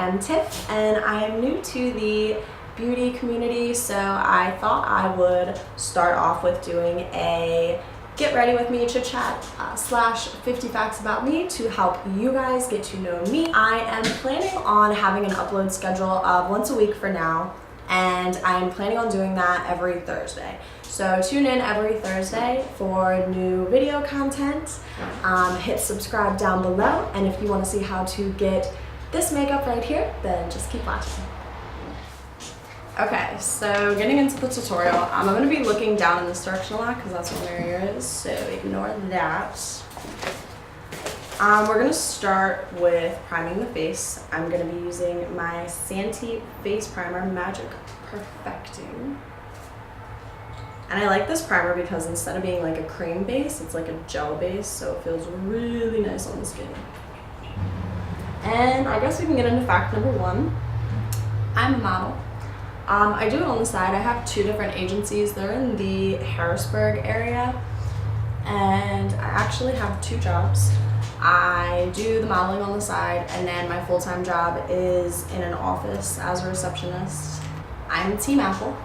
I'm Tiff, and I am new to the beauty community, so I thought I would start off with doing a get ready with me chit chat slash 50 facts about me to help you guys get to know me. I am planning on having an upload schedule of once a week for now, and I'm planning on doing that every Thursday. So tune in every Thursday for new video content. Hit subscribe down below, and if you want to see how to get this makeup right here, then just keep watching. Okay, so getting into the tutorial, I'm going to be looking down in this direction a lot because that's where my ear is, so ignore that. We're going to start with priming the face. I'm going to be using my Santee Face Primer Magic Perfecting. And I like this primer because instead of being like a cream base, it's like a gel base, so it feels really nice on the skin. And I guess we can get into fact number one. I'm a model. I do it on the side. I have two different agencies. They're in the Harrisburg area, and I actually have two jobs. I do the modeling on the side, and then my full-time job is in an office as a receptionist. I'm Team Apple.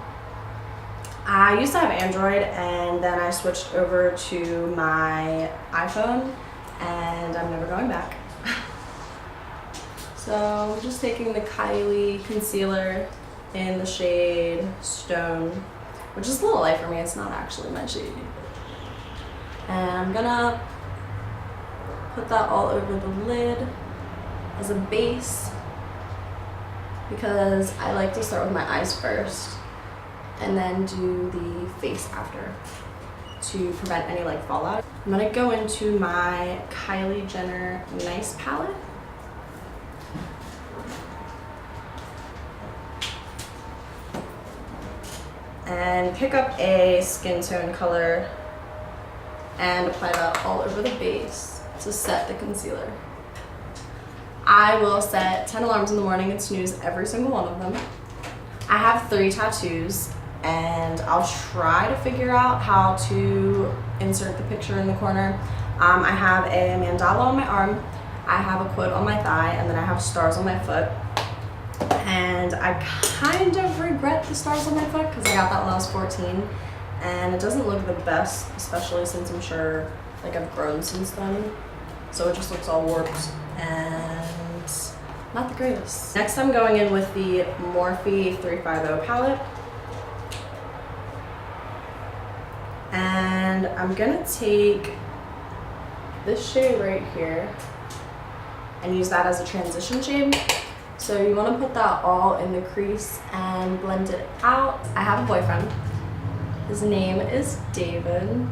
I used to have Android, and then I switched over to my iPhone, and I'm never going back. So I'm just taking the Kylie concealer in the shade Stone, which is a little light for me. It's not actually my shade. And I'm gonna put that all over the lid as a base because I like to start with my eyes first and then do the face after to prevent any like fallout. I'm gonna go into my Kylie Jenner Nice palette. And pick up a skin tone color and apply that all over the base to set the concealer. I will set 10 alarms in the morning and snooze every single one of them. I have 3 tattoos, and I'll try to figure out how to insert the picture in the corner. I have a mandala on my arm, I have a quote on my thigh, and then I have stars on my foot. And I kind of regret the stars on my foot because I got that when I was 14, and it doesn't look the best, especially since I'm sure like I've grown since then. So it just looks all warped and not the greatest. Next I'm going in with the Morphie 350 palette. And I'm gonna take this shade right here and use that as a transition shade. So you want to put that all in the crease and blend it out. I have a boyfriend. His name is David.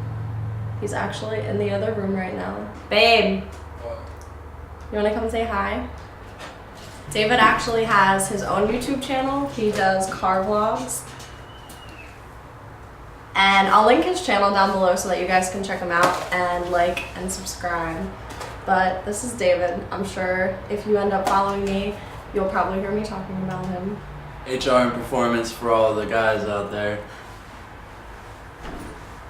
He's actually in the other room right now. Babe, you want to come say hi? David actually has his own YouTube channel. He does car vlogs. And I'll link his channel down below so that you guys can check him out and like and subscribe. But this is David. I'm sure if you end up following me, you'll probably hear me talking about him. HR&Performance for all the guys out there.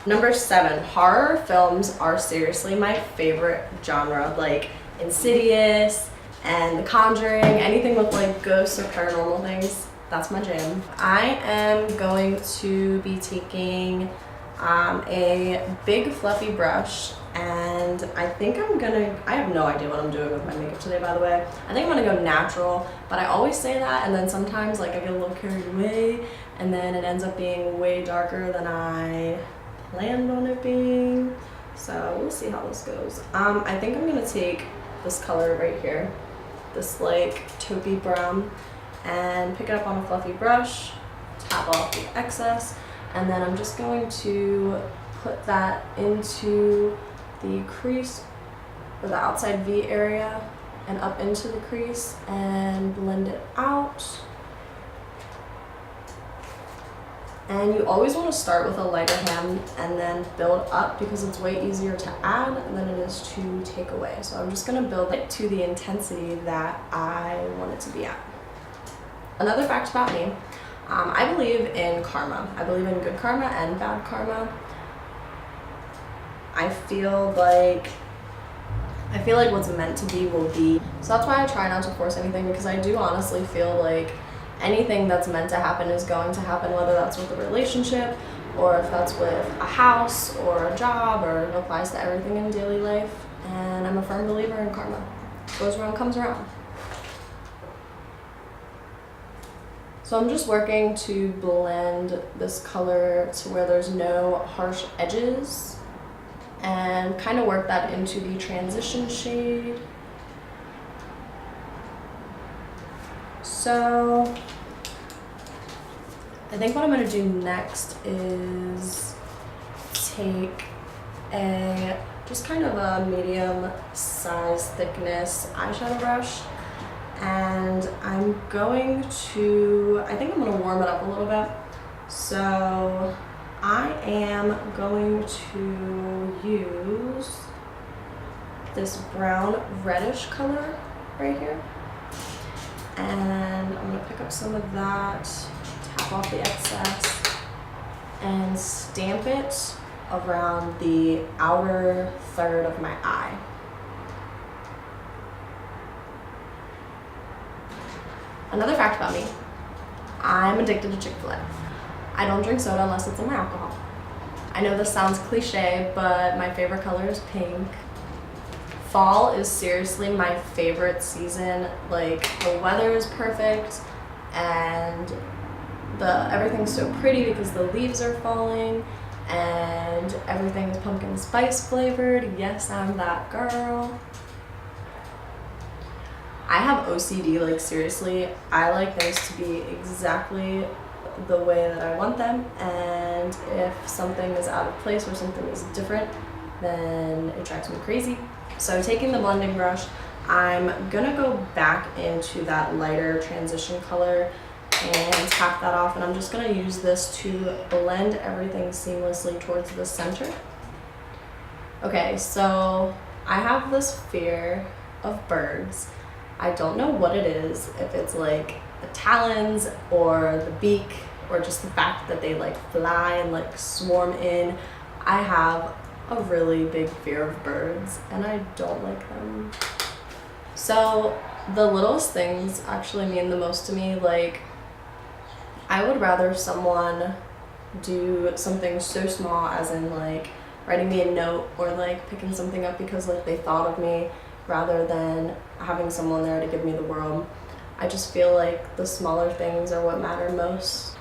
Number 7, horror films are seriously my favorite genre. Like Insidious and The Conjuring, anything with like ghosts or paranormal things, that's my jam. I am going to be taking a big fluffy brush, and I think I have no idea what I'm doing with my makeup today, by the way. I think I'm gonna go natural, but I always say that, and then sometimes like I get a little carried away, and then it ends up being way darker than I planned on it being. So we'll see how this goes. I think I'm gonna take this color right here, this like taupey brown, and pick it up on a fluffy brush, tap off the excess, and then I'm just going to put that into the crease or the outside V area and up into the crease and blend it out. And you always want to start with a lighter hand and then build up because it's way easier to add than it is to take away. So I'm just going to build it to the intensity that I want it to be at. Another fact about me, I believe in karma. I believe in good karma and bad karma. I feel like I feel like what's meant to be will be. So that's why I try not to force anything, because I do honestly feel like anything that's meant to happen is going to happen, whether that's with a relationship or if that's with a house or a job, or it applies to everything in daily life. And I'm a firm believer in karma. Goes around, comes around. So I'm just working to blend this color to where there's no harsh edges and kind of work that into the transition shade. So I think what I'm going to do next is take just kind of a medium size thickness eyeshadow brush, and I'm going to, I think I'm going to warm it up a little bit. So I am going to use this brown reddish color right here, and I'm going to pick up some of that, tap off the excess, and stamp it around the outer third of my eye. Another fact about me, I'm addicted to Chick-fil-A. I don't drink soda unless it's in my alcohol. I know this sounds cliche, but my favorite color is pink. Fall is seriously my favorite season. Like, the weather is perfect and everything's so pretty because the leaves are falling and everything is pumpkin spice flavored. Yes, I'm that girl. I have OCD, like seriously. I like things to be exactly the way that I want them, and if something is out of place or something is different, then it drives me crazy. So taking the blending brush, I'm gonna go back into that lighter transition color and tap that off, and I'm just gonna use this to blend everything seamlessly towards the center. Okay, so I have this fear of birds. I don't know what it is, if it's like the talons or the beak or just the fact that they like fly and like swarm in. I have a really big fear of birds and I don't like them. So the littlest things actually mean the most to me. Like, I would rather someone do something so small as in like writing me a note or like picking something up because like they thought of me, rather than having someone there to give me the world. I just feel like the smaller things are what matter most.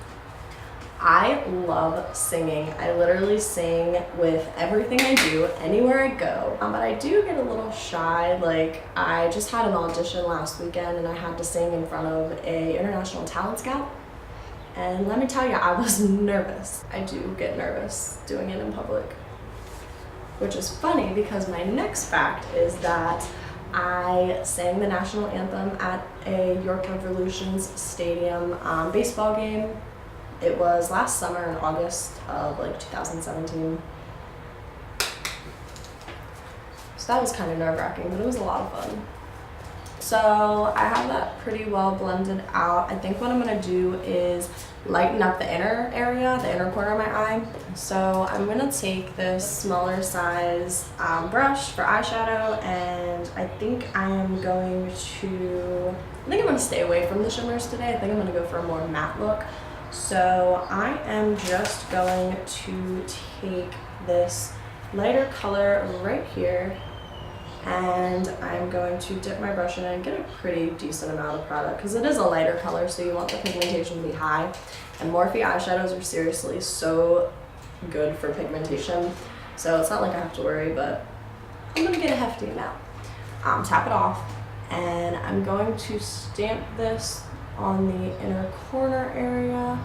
I love singing. I literally sing with everything I do, anywhere I go. But I do get a little shy. Like, I just had an audition last weekend and I had to sing in front of an international talent scout. And let me tell you, I was nervous. I do get nervous doing it in public. Which is funny because my next fact is that I sang the national anthem at a York Revolution's Stadium baseball game. It was last summer in August of like 2017. So that was kind of nerve-wracking, but it was a lot of fun. So I have that pretty well blended out. I think what I'm gonna do is lighten up the inner area, the inner corner of my eye. So I'm gonna take this smaller size brush for eyeshadow, and I think I'm gonna stay away from the shimmers today. I think I'm gonna go for a more matte look. So I am just going to take this lighter color right here, and I'm going to dip my brush in and get a pretty decent amount of product because it is a lighter color, so you want the pigmentation to be high. And Morphie eyeshadows are seriously so good for pigmentation, so it's not like I have to worry, but I'm gonna get a hefty amount. Tap it off, and I'm going to stamp this on the inner corner area,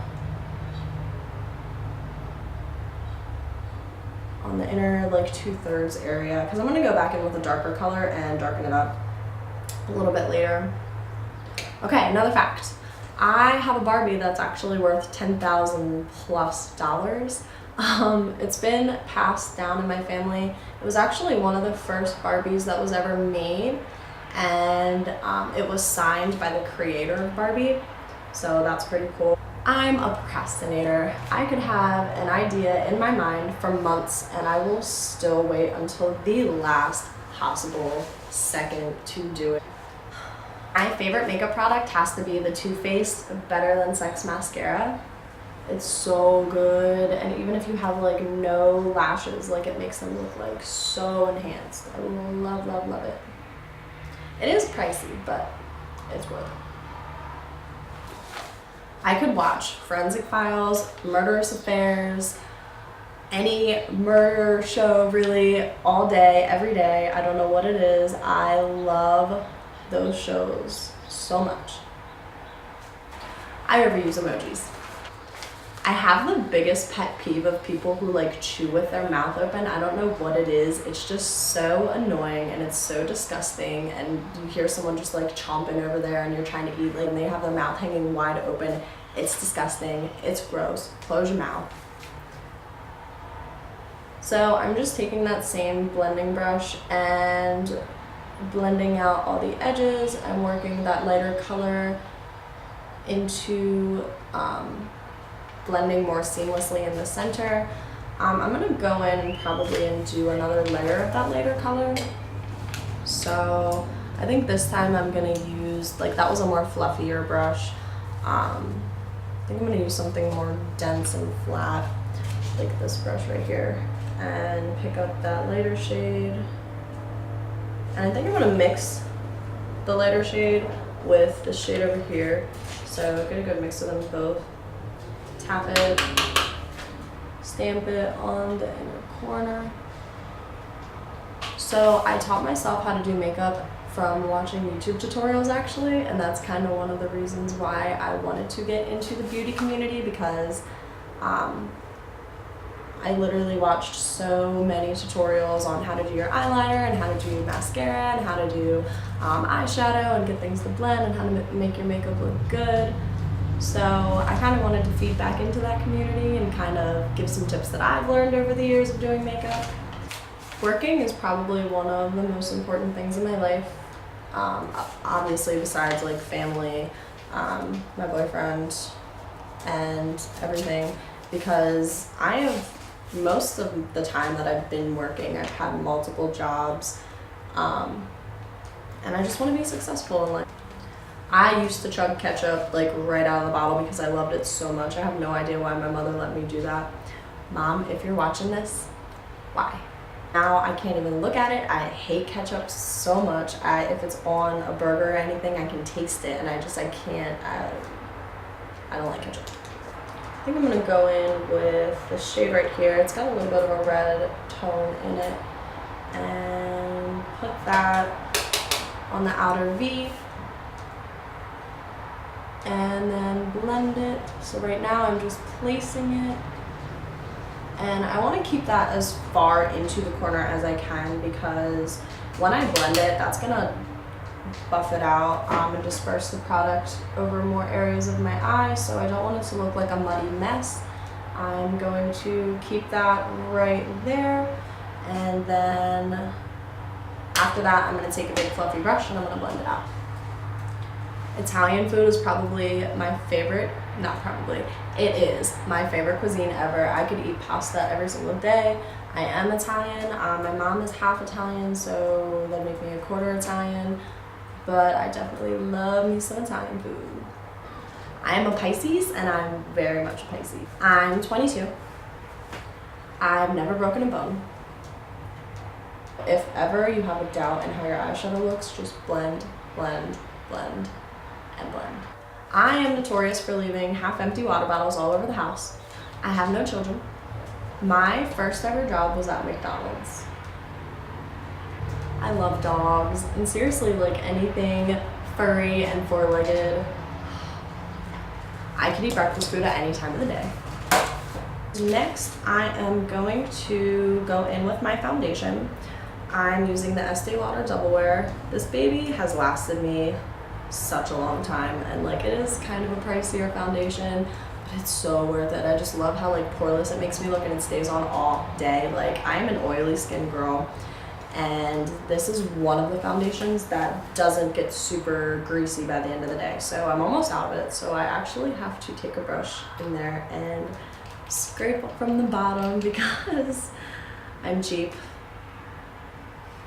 on the inner like 2/3 area, because I'm going to go back in with a darker color and darken it up a little bit later. Okay, another fact. I have a Barbie that's actually worth $10,000 plus. It's been passed down in my family. It was actually one of the first Barbies that was ever made, and it was signed by the creator of Barbie, so that's pretty cool. I'm a procrastinator. I could have an idea in my mind for months and I will still wait until the last possible second to do it. My favorite makeup product has to be the Too Faced Better Than Sex Mascara. It's so good, and even if you have like no lashes, like it makes them look like so enhanced. I love, love, love it. It is pricey, but it's worth it. I could watch Forensic Files, Murderous Affairs, any murder show really all day, every day. I don't know what it is. I love those shows so much. I overuse emojis. I have the biggest pet peeve of people who like chew with their mouth open. I don't know what it is. It's just so annoying and it's so disgusting, and you hear someone just like chomping over there and you're trying to eat like and they have their mouth hanging wide open. It's disgusting. It's gross. Close your mouth. So I'm just taking that same blending brush and blending out all the edges. I'm working that lighter color into blending more seamlessly in the center. I'm gonna go in and probably do another layer of that lighter color. So I think this time I'm gonna use, like that was a more fluffier brush. I think I'm gonna use something more dense and flat, like this brush right here, and pick up that lighter shade. And I think I'm gonna mix the lighter shade with the shade over here. So get a good mix of them both. Tap it, stamp it on the inner corner. So I taught myself how to do makeup from watching YouTube tutorials actually, and that's kind of one of the reasons why I wanted to get into the beauty community, because I literally watched so many tutorials on how to do your eyeliner and how to do mascara and how to do eyeshadow and get things to blend and how to make your makeup look good. So I kind of wanted to feed back into that community and kind of give some tips that I've learned over the years of doing makeup. Working is probably one of the most important things in my life, obviously besides like family, my boyfriend, and everything, because I have, most of the time that I've been working, I've had multiple jobs, and I just want to be successful in life. I used to chug ketchup like right out of the bottle because I loved it so much. I have no idea why my mother let me do that. Mom, if you're watching this, why? Now I can't even look at it. I hate ketchup so much. If it's on a burger or anything, I can taste it, and I can't. I don't like ketchup. I think I'm gonna go in with the shade right here. It's got a little bit of a red tone in it, and put that on the outer V. And then blend it. So right now I'm just placing it, and I want to keep that as far into the corner as I can, because when I blend it, that's gonna buff it out and disperse the product over more areas of my eye, so I don't want it to look like a muddy mess. I'm going to keep that right there, and then after that I'm going to take a big fluffy brush and I'm going to blend it out. Italian food is probably my favorite, not probably, it is my favorite cuisine ever. I could eat pasta every single day. I am Italian. My mom is half Italian, so that makes me a quarter Italian, but I definitely love me some Italian food. I am a Pisces, and I'm very much a Pisces. I'm 22. I've never broken a bone. If ever you have a doubt in how your eyeshadow looks, just blend, blend, blend, and blend. I am notorious for leaving half-empty water bottles all over the house. I have no children. My first ever job was at McDonald's. I love dogs, and seriously, like anything furry and four-legged. I could eat breakfast food at any time of the day. Next, I am going to go in with my foundation. I'm using the Estée Lauder Double Wear. This baby has lasted me such a long time, and like it is kind of a pricier foundation, but it's so worth it. I just love how like poreless it makes me look, and it stays on all day. Like I am an oily skin girl, and this is one of the foundations that doesn't get super greasy by the end of the day. So I'm almost out of it, so I actually have to take a brush in there and scrape from the bottom because I'm cheap.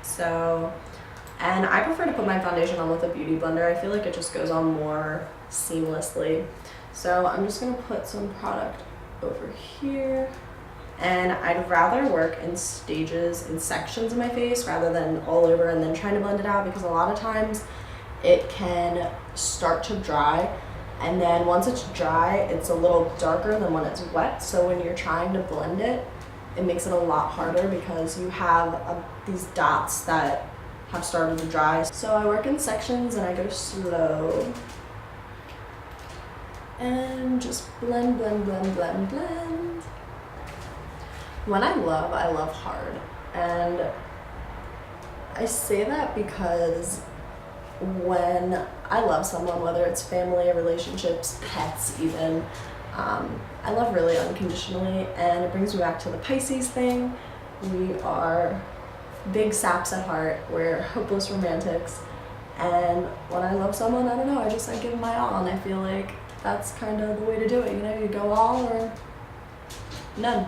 So, and I prefer to put my foundation on with a beauty blender. I feel like it just goes on more seamlessly. So I'm just gonna put some product over here. And I'd rather work in stages, in sections of my face rather than all over and then trying to blend it out, because a lot of times it can start to dry, and then once it's dry, it's a little darker than when it's wet. So when you're trying to blend it, it makes it a lot harder because you have these dots that have started to dry. So I work in sections and I go slow and just blend, blend, blend, blend, blend. When I love hard. And I say that because when I love someone, whether it's family, relationships, pets even, I love really unconditionally, and it brings me back to the Pisces thing. We are big saps at heart, we're hopeless romantics, and when I love someone, I don't know, I give them my all, and I feel like that's kind of the way to do it, you know, you go all or none.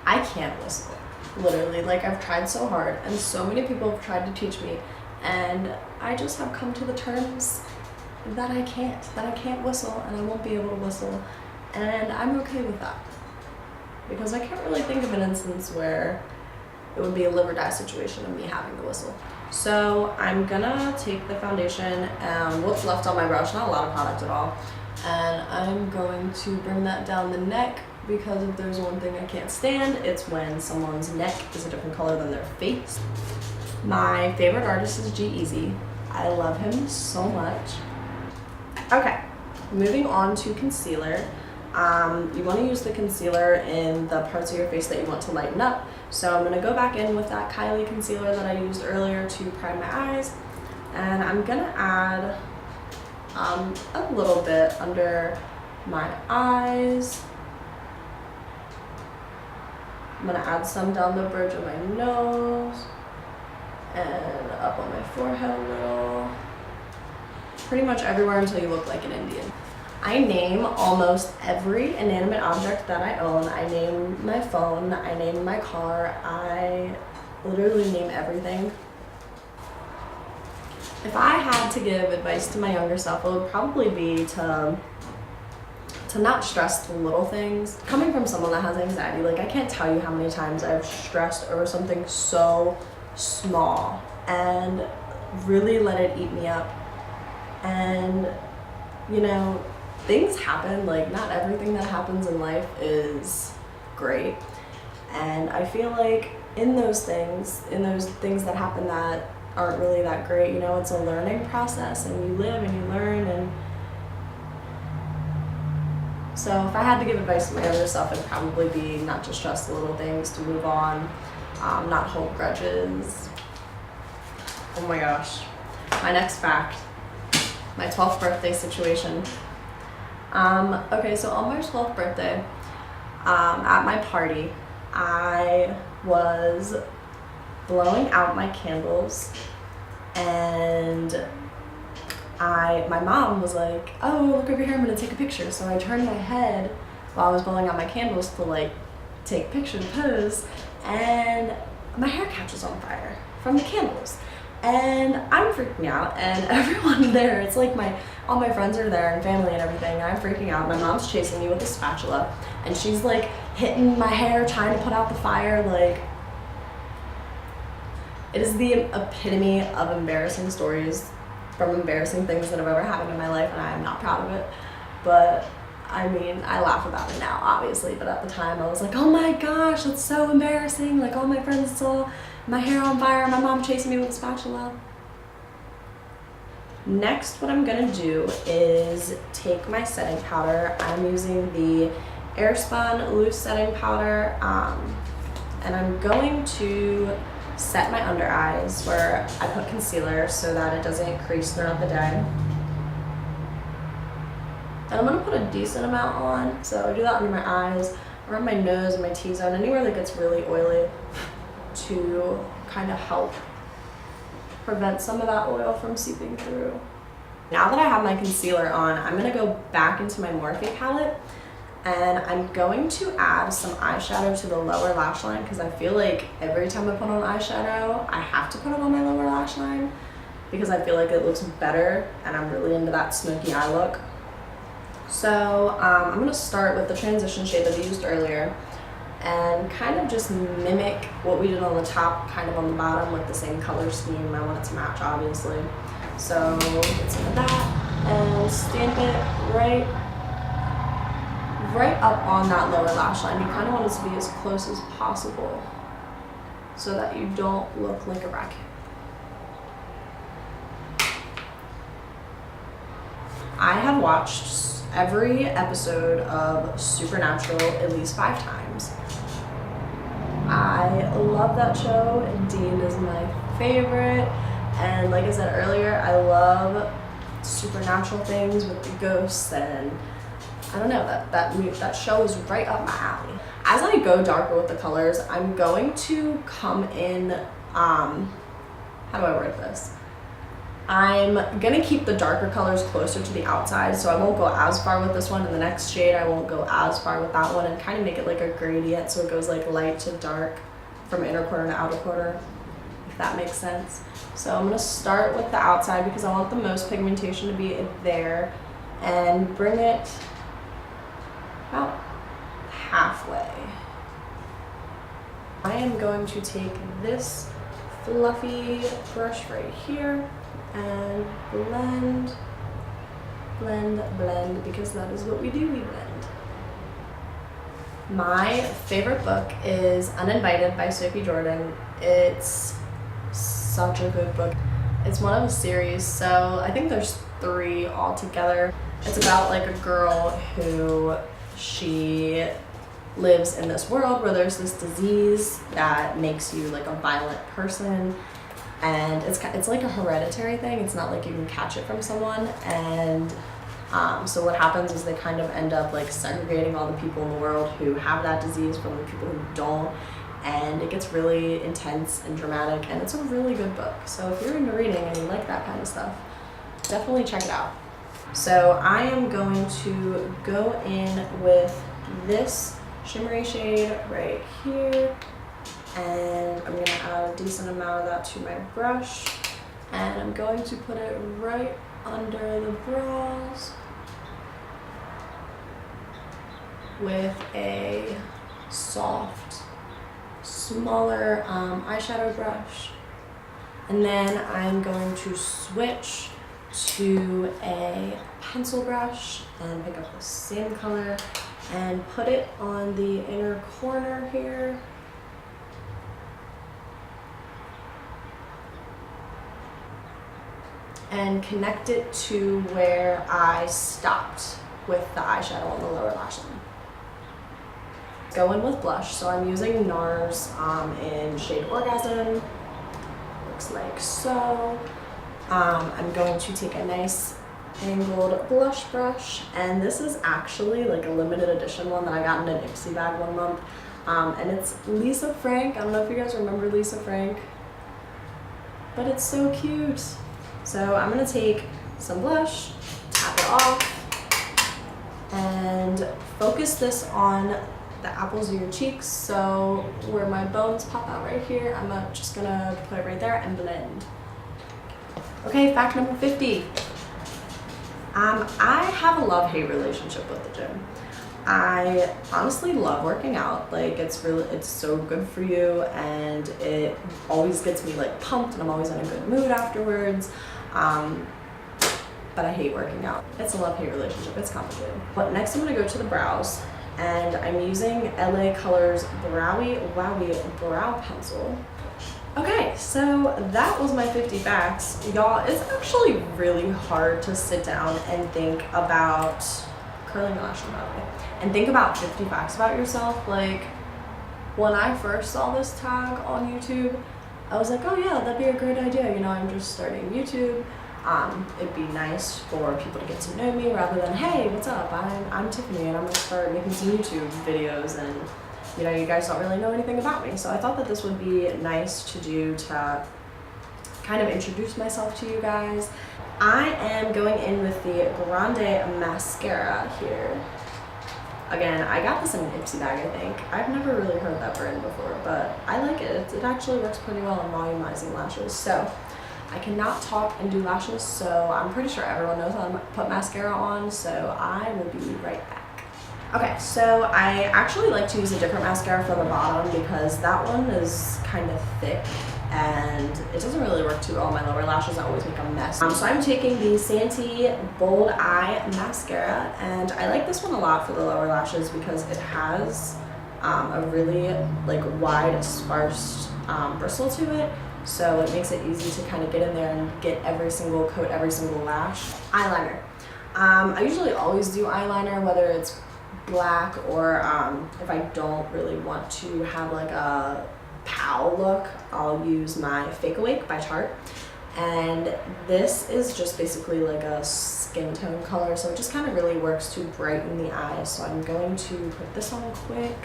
I can't whistle, literally, like I've tried so hard, and so many people have tried to teach me, and I just have come to the terms that I can't whistle, and I won't be able to whistle, and I'm okay with that, because I can't really think of an instance where it would be a live or die situation of me having to whistle. So I'm gonna take the foundation and what's left on my brush, not a lot of product at all, and I'm going to bring that down the neck, because if there's one thing I can't stand, it's when someone's neck is a different color than their face. My favorite artist is G-Eazy. I love him so much. Okay, moving on to concealer. You want to use the concealer in the parts of your face that you want to lighten up. So I'm going to go back in with that Kylie concealer that I used earlier to prime my eyes. And I'm going to add a little bit under my eyes. I'm going to add some down the bridge of my nose and up on my forehead a little. Pretty much everywhere until you look like an Indian. I name almost every inanimate object that I own. I name my phone, I name my car, I literally name everything. If I had to give advice to my younger self, it would probably be to not stress the little things. Coming from someone that has anxiety, like I can't tell you how many times I've stressed over something so small and really let it eat me up. And you know, things happen, like not everything that happens in life is great, and I feel like in those things that happen that aren't really that great, you know, it's a learning process, and you live and you learn. And so if I had to give advice to my younger self, it'd probably be not to stress the little things, to move on, not hold grudges. Oh my gosh, my next fact, my 12th birthday situation. Okay, so on my 12th birthday, at my party, I was blowing out my candles, and my mom was like, oh, look over here, I'm gonna take a picture. So I turned my head while I was blowing out my candles to like take a picture to pose, and my hair catches on fire from the candles. And I'm freaking out, and everyone there, it's like all my friends are there and family and everything, and I'm freaking out. My mom's chasing me with a spatula, and she's like hitting my hair, trying to put out the fire. Like, it is the epitome of embarrassing stories from embarrassing things that have ever happened in my life, and I am not proud of it. But I mean, I laugh about it now, obviously, but at the time I was like, oh my gosh, that's so embarrassing. Like, all my friends saw my hair on fire, my mom chasing me with a spatula. Next, what I'm gonna do is take my setting powder. I'm using the Airspun loose setting powder, and I'm going to set my under eyes where I put concealer so that it doesn't crease throughout the day. And I'm gonna put a decent amount on, so I do that under my eyes, around my nose and my T-zone, anywhere that gets really oily, to kind of help prevent some of that oil from seeping through. Now that I have my concealer on, I'm gonna go back into my Morphie palette, And I'm going to add some eyeshadow to the lower lash line because I feel like every time I put on eyeshadow, I have to put it on my lower lash line because I feel like it looks better, and I'm really into that smoky eye look. So I'm going to start with the transition shade that I used earlier and kind of just mimic what we did on the top, kind of on the bottom with the same color scheme. I want it to match, obviously. So get some of that and stamp it right up on that lower lash line. You kind of want it to be as close as possible so that you don't look like a racket. I have watched every episode of Supernatural at least 5 times. I love that show. Dean is my favorite. And like I said earlier, I love supernatural things with the ghosts, and I don't know, that show is right up my alley. As I go darker with the colors, I'm going to come in, how do I word this? I'm gonna keep the darker colors closer to the outside, so I won't go as far with this one. In the next shade, I won't go as far with that one, and kind of make it like a gradient, so it goes like light to dark from inner corner to outer corner, if that makes sense. So I'm gonna start with the outside because I want the most pigmentation to be there, and bring it about halfway. I am going to take this fluffy brush right here and blend, because that is what we do, we blend. My favorite book is Uninvited by Sophie Jordan. It's such a good book. It's one of a series, so I think there's 3 altogether. It's about like a girl who she lives in this world where there's this disease that makes you like a violent person, and it's like a hereditary thing. It's not like you can catch it from someone, and so what happens is they kind of end up like segregating all the people in the world who have that disease from the people who don't, and it gets really intense and dramatic, and it's a really good book. So if you're into reading and you like that kind of stuff, definitely check it out. So I am going to go in with this shimmery shade right here, and I'm going to add a decent amount of that to my brush, and I'm going to put it right under the brows with a soft, smaller eyeshadow brush. And then I'm going to switch to a pencil brush and pick up the same color and put it on the inner corner here. And connect it to where I stopped with the eyeshadow on the lower lash line. Go in with blush, so I'm using NARS in shade Orgasm. Looks like so. I'm going to take a nice angled blush brush, and this is actually like a limited edition one that I got in an Ipsy bag one month, and it's Lisa Frank. I don't know if you guys remember Lisa Frank, but it's so cute. So I'm gonna take some blush, tap it off, and focus this on the apples of your cheeks. So where my bones pop out right here, I'm just gonna put it right there and blend. Okay, fact number 50. I have a love-hate relationship with the gym. I honestly love working out. Like it's so good for you, and it always gets me like pumped, and I'm always in a good mood afterwards. But I hate working out. It's a love-hate relationship. It's complicated. But next I'm gonna go to the brows, and I'm using LA Colors Browy Wowie Brow Pencil. Okay, so that was my 50 facts. Y'all, it's actually really hard to sit down and think about curling your lash line and think about 50 facts about yourself. Like, when I first saw this tag on YouTube, I was like, oh yeah, that'd be a great idea. You know, I'm just starting YouTube. It'd be nice for people to get to know me rather than, hey, what's up? I'm Tiffany, and I'm gonna start making some YouTube videos, and you know, you guys don't really know anything about me. So I thought that this would be nice to do to kind of introduce myself to you guys. I am going in with the Grande Mascara here. Again, I got this in an Ipsy bag, I think. I've never really heard that brand before, but I like it. It actually works pretty well in volumizing lashes. So I cannot talk and do lashes, so I'm pretty sure everyone knows how to put mascara on, so I will be right back. Okay, so I actually like to use a different mascara for the bottom because that one is kind of thick and it doesn't really work too well on my lower lashes. I always make a mess. So I'm taking the Santee Bold Eye Mascara, and I like this one a lot for the lower lashes because it has a really like wide, sparse bristle to it. So it makes it easy to kind of get in there and get every single coat, every single lash. Eyeliner. I usually always do eyeliner, whether it's black or if I don't really want to have like a pow look, I'll use my Fake Awake by Tarte. And this is just basically like a skin tone color, so it just kind of really works to brighten the eyes. So I'm going to put this on quick.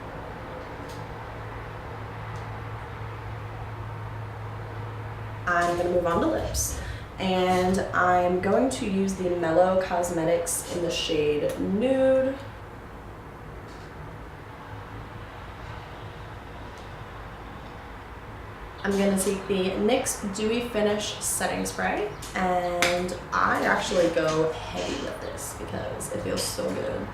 I'm going to move on to lips, and I'm going to use the Mellow Cosmetics in the shade Nude. I'm going to take the NYX Dewy Finish Setting Spray, and I actually go heavy with this because it feels so good.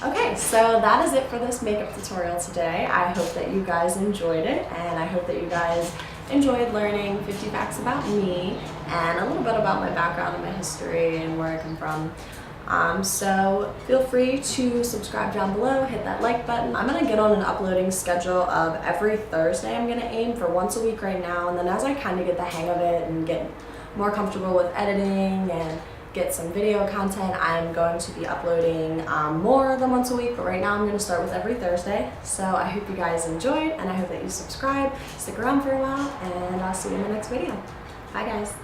Okay, so that is it for this makeup tutorial today. I hope that you guys enjoyed it, and I hope that you guys enjoyed learning 50 facts about me and a little bit about my background and my history and where I come from. So feel free to subscribe down below, hit that like button. I'm gonna get on an uploading schedule of every Thursday. I'm gonna aim for once a week right now, and then as I kind of get the hang of it and get more comfortable with editing and get some video content, I'm going to be uploading more than once a week, but right now I'm going to start with every Thursday. So I hope you guys enjoyed, and I hope that you subscribe, stick around for a while, and I'll see you in the next video. Bye guys.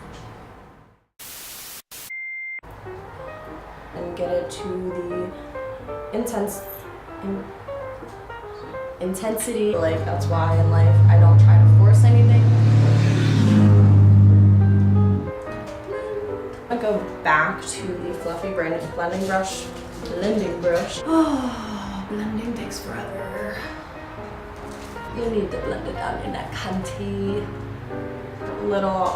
And get it to the intensity. Like, that's why in life I don't try to force anything. I'm gonna go back to the fluffy blending brush. Oh, blending takes forever. You need to blend it down in that cunty little